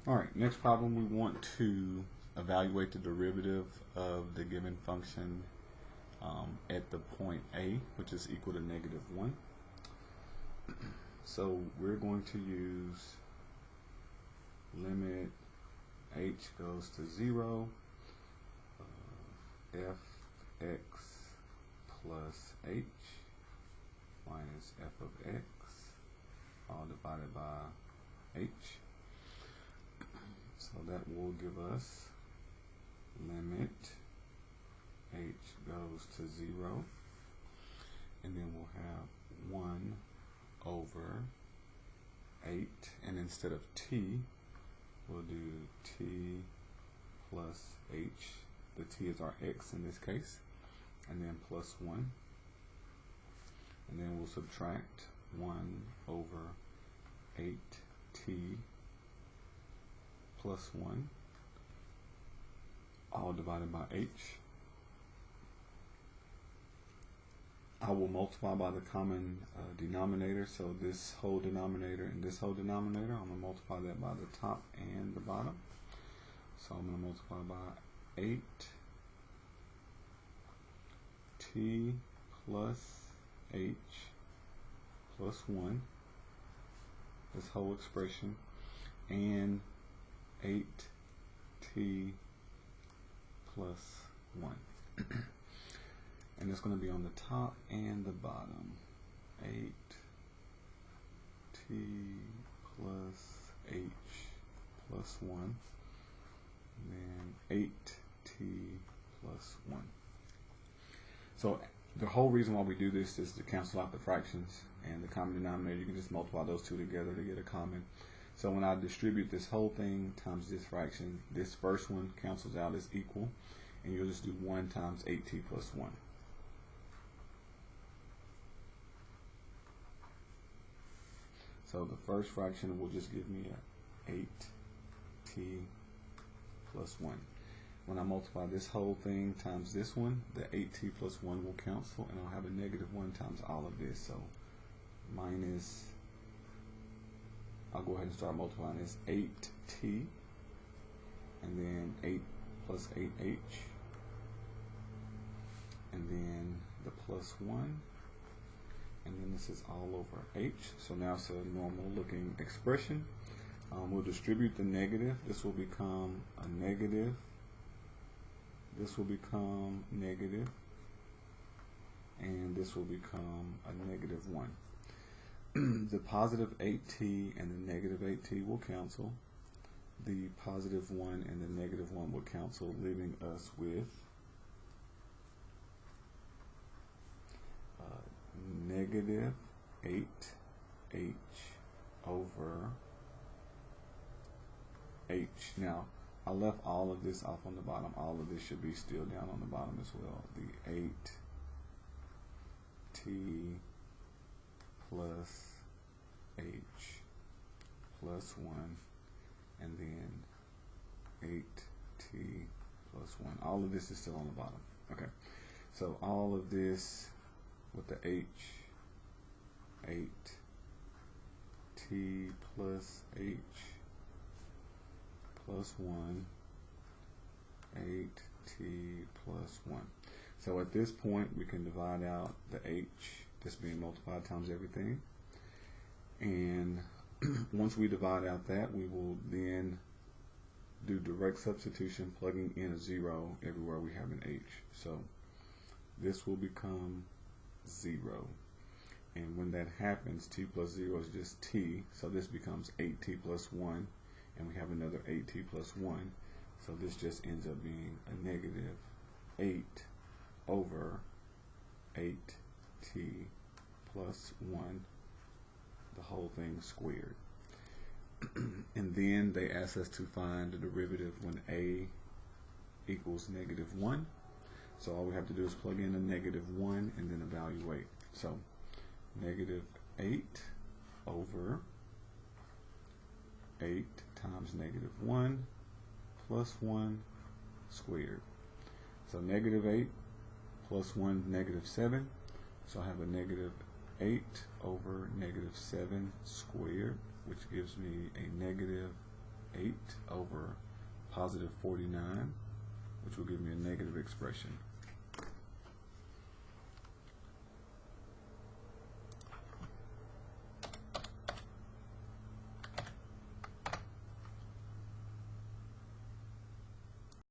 Alright, next problem, we want to evaluate the derivative of the given function at the point A, which is equal to -1. So we're going to use limit h goes to 0, fx plus h minus f of x, all divided by h. So that will give us limit h goes to 0, and then we'll have 1 over 8, and instead of t, we'll do t plus h. The t is our x in this case, and then plus 1, and then we'll subtract 1 over 8t plus 1, all divided by h. I will multiply by the common denominator, so this whole denominator and this whole denominator, I'm going to multiply that by the top and the bottom. So I'm going to multiply by 8t plus h plus 1, this whole expression, and 8t plus 1. And it's going to be on the top and the bottom. 8t plus h plus 1, and then 8t plus 1. So the whole reason why we do this is to cancel out the fractions and the common denominator. You can just multiply those two together to get a common. So when I distribute this whole thing times this fraction, this first one cancels out as equal, and you'll just do 1 times 8t plus 1. So the first fraction will just give me a 8t plus 1. When I multiply this whole thing times this one, the 8t plus 1 will cancel, and I'll have a -1 times all of this. So minus, I'll go ahead and start multiplying this 8t, and then 8 plus 8h, and then the plus 1, and then this is all over h. So now it's a normal looking expression. We'll distribute the negative. This will become a negative. This will become negative, and this will become a -1. The positive 8t and the negative 8t will cancel. The positive 1 and the -1 will cancel, leaving us with negative 8h over h. Now, I left all of this off on the bottom. All of this should be still down on the bottom as well. The 8t plus h plus 1, and then 8t plus 1. All of this is still on the bottom. Okay, so all of this with the h, 8t plus h plus 1, 8t plus 1. So at this point, we can divide out the h, just being multiplied times everything. And once we divide out that, we will then do direct substitution, plugging in a 0 everywhere we have an h. So this will become 0. And when that happens, t plus 0 is just t. So this becomes 8t plus 1. And we have another 8t plus 1, so this just ends up being a -8 over 8t plus 1, the whole thing squared. And then they ask us to find the derivative when a equals -1. So all we have to do is plug in a -1 and then evaluate. So -8 over 8 times -1 plus 1 squared. So -8 plus 1, -7. So I have a -8 over -7 squared, which gives me a 8 over positive 49, which will give me a negative expression.